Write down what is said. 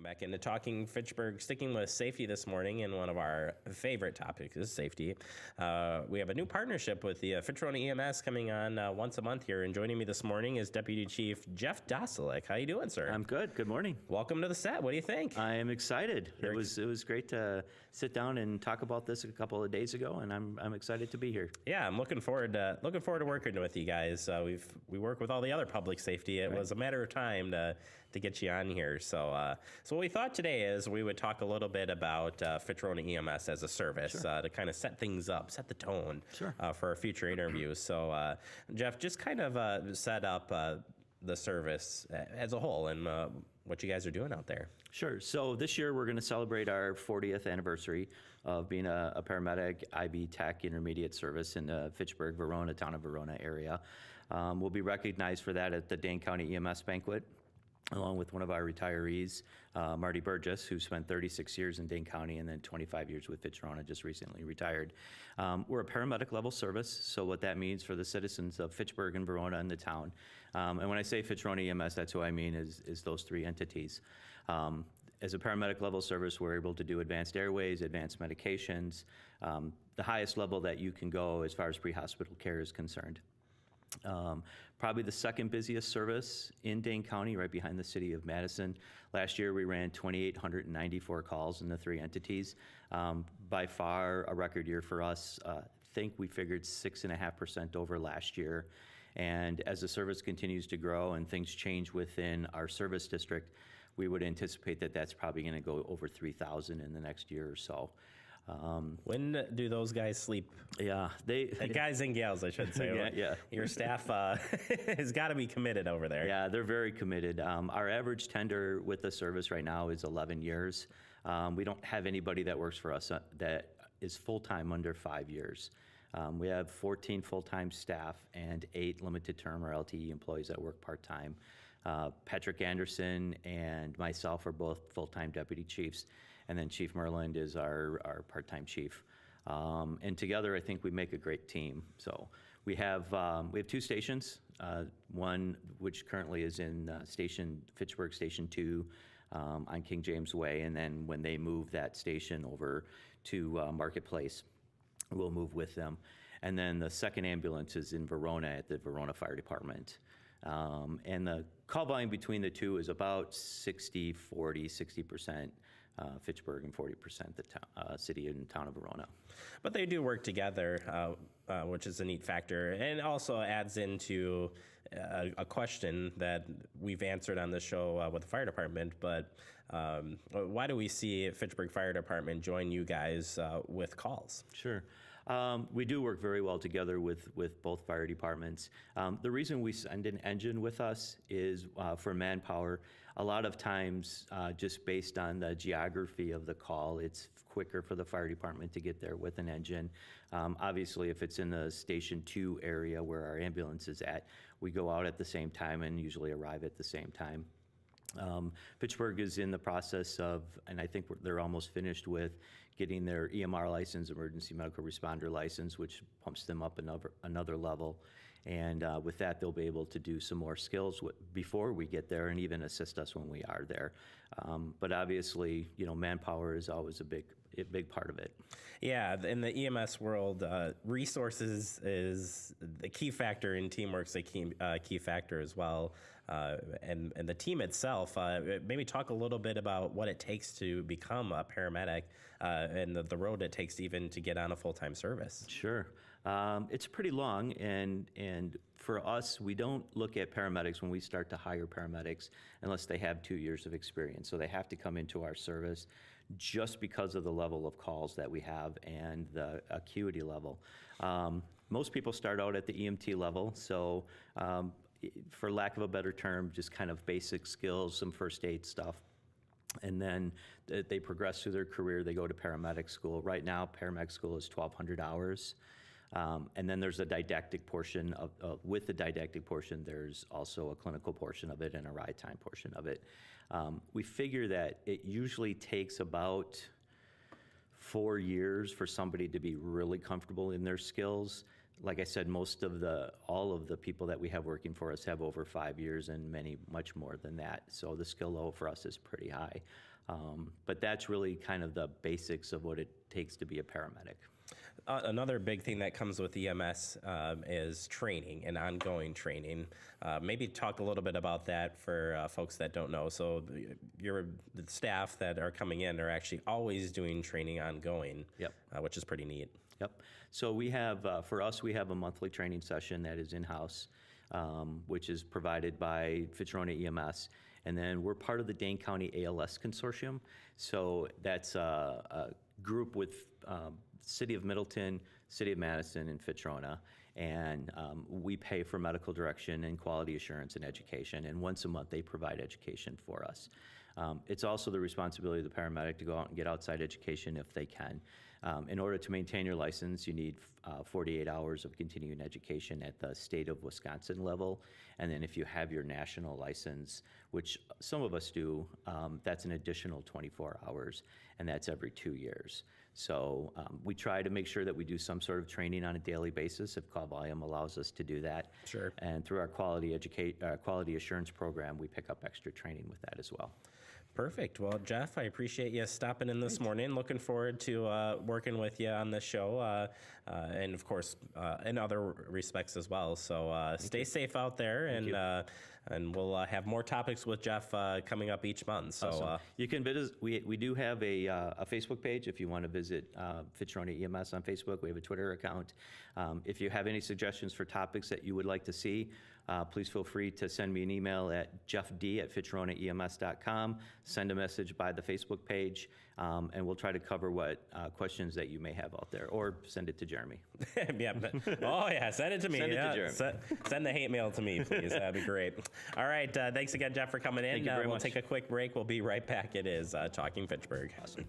Welcome back into Talking Fitchburg, sticking with safety this morning, and one of our favorite topics is safety. We have a new partnership with the FitchRona EMS coming on once a month here, and joining me this morning is Deputy Chief Jeff Doselik. How you doing, sir? I'm good. Good morning. Welcome to the set. What do you think? I am excited. It was great to sit down and talk about this a couple of days ago, and I'm excited to be here. Yeah, I'm looking forward to working with you guys. We work with all the other public safety. It was a matter of time to get you on here. So what we thought today is we would talk a little bit about Fitch-rona EMS as a service to kind of set things up, set the tone for our future interviews. So Jeff, just kind of set up the service as a whole and what you guys are doing out there. Sure. So this year we're going to celebrate our 40th anniversary of being a paramedic IB Tech intermediate service in the Fitchburg, Verona, town of Verona area. We'll be recognized for that at the Dane County EMS banquet, along with one of our retirees, Marty Burgess, who spent 36 years in Dane County and then 25 years with Fitch-rona, just recently retired. We're a paramedic level service, so what that means for the citizens of Fitchburg and Verona and the town. And when I say Fitch-rona EMS, that's who I mean is those three entities. As a paramedic level service, we're able to do advanced airways, advanced medications, the highest level that you can go as far as pre-hospital care is concerned. Probably the second busiest service in Dane County, right behind the city of Madison. Last year we ran 2,894 calls in the three entities. By far a record year for us. I think we figured 6.5% over last year. And as the service continues to grow and things change within our service district, we would anticipate that that's probably going to go over 3,000 in the next year or so. When do those guys sleep? Yeah, guys and gals, I should say. Yeah. Your staff has got to be committed over there. Yeah, they're very committed. Our average tenure with the service right now is 11 years. We don't have anybody that works for us that is full-time under 5 years. We have 14 full-time staff and 8 limited-term or LTE employees that work part-time. Patrick Anderson and myself are both full-time deputy chiefs, and then Chief Merland is our part-time chief. And together, I think we make a great team. So we have 2 stations, one which currently is in Fitchburg Station 2 on King James Way, and then when they move that station over to Marketplace, we'll move with them. And then the second ambulance is in Verona at the Verona Fire Department. And the call volume between the two is about 60-40, 60% Fitchburg and 40% the city and town of Verona. But they do work together, which is a neat factor, and also adds into a question that we've answered on the show with the fire department. But why do we see Fitchburg Fire Department join you guys with calls? Sure. We do work very well together with both fire departments. The reason we send an engine with us is for manpower. A lot of times, just based on the geography of the call, it's quicker for the fire department to get there with an engine. Obviously, if it's in the Station 2 area where our ambulance is at, we go out at the same time and usually arrive at the same time. Fitchburg is in the process of, and I think they're almost finished with, getting their EMR license, emergency medical responder license, which pumps them up another level. And with that, they'll be able to do some more skills before we get there and even assist us when we are there. But obviously, manpower is always a big part of it. Yeah, in the EMS world, resources is the key factor, and teamwork's a key factor as well. And the team itself, maybe talk a little bit about what it takes to become a paramedic and the road it takes even to get on a full-time service. Sure. It's pretty long, and for us, we don't look at paramedics when we start to hire paramedics unless they have 2 years of experience. So they have to come into our service just because of the level of calls that we have and the acuity level. Most people start out at the EMT level, so for lack of a better term, just kind of basic skills, some first aid stuff. And then they progress through their career, they go to paramedic school. Right now, paramedic school is 1,200 hours. And then there's a didactic portion with the didactic portion, there's also a clinical portion of it and a ride time portion of it. We figure that it usually takes about 4 years for somebody to be really comfortable in their skills. like I said, all of the people that we have working for us have over 5 years, and many much more than that. So the skill level for us is pretty high. But that's really kind of the basics of what it takes to be a paramedic. Another big thing that comes with EMS is training and ongoing training. Maybe talk a little bit about that for folks that don't know. So the staff that are coming in are actually always doing training ongoing, Yep. Which is pretty neat. Yep. So we have, for us, we have a monthly training session that is in-house, which is provided by Fitch-rona EMS. And then we're part of the Dane County ALS Consortium. So that's a group with City of Middleton, City of Madison, and Fitch-rona. And we pay for medical direction and quality assurance and education. And once a month, they provide education for us. It's also the responsibility of the paramedic to go out and get outside education if they can. In order to maintain your license, you need 48 hours of continuing education at the state of Wisconsin level. And then if you have your national license, which some of us do, that's an additional 24 hours, and that's every 2 years. So we try to make sure that we do some sort of training on a daily basis if call volume allows us to do that. Sure. And through our quality assurance program, we pick up extra training with that as well. Perfect. Well, Jeff, I appreciate you stopping in this morning. Looking forward to working with you on the show, and of course, in other respects as well. So stay safe out there, and we'll have more topics with Jeff coming up each month. So awesome. You can visit. We do have a Facebook page if you want to visit Fitch-rona EMS on Facebook. We have a Twitter account. If you have any suggestions for topics that you would like to see, please feel free to send me an email at jeffd@fitchronaems.com. Send a message by the Facebook page, and we'll try to cover what questions that you may have out there, or send it to Jeremy. Yeah. Oh, yeah. Send it to me. Send it to Jeremy. Send the hate mail to me, please. That'd be great. All right. Thanks again, Jeff, for coming in. Thank you very we'll much. take a quick break. We'll be right back. It is Talking Fitchburg. Awesome.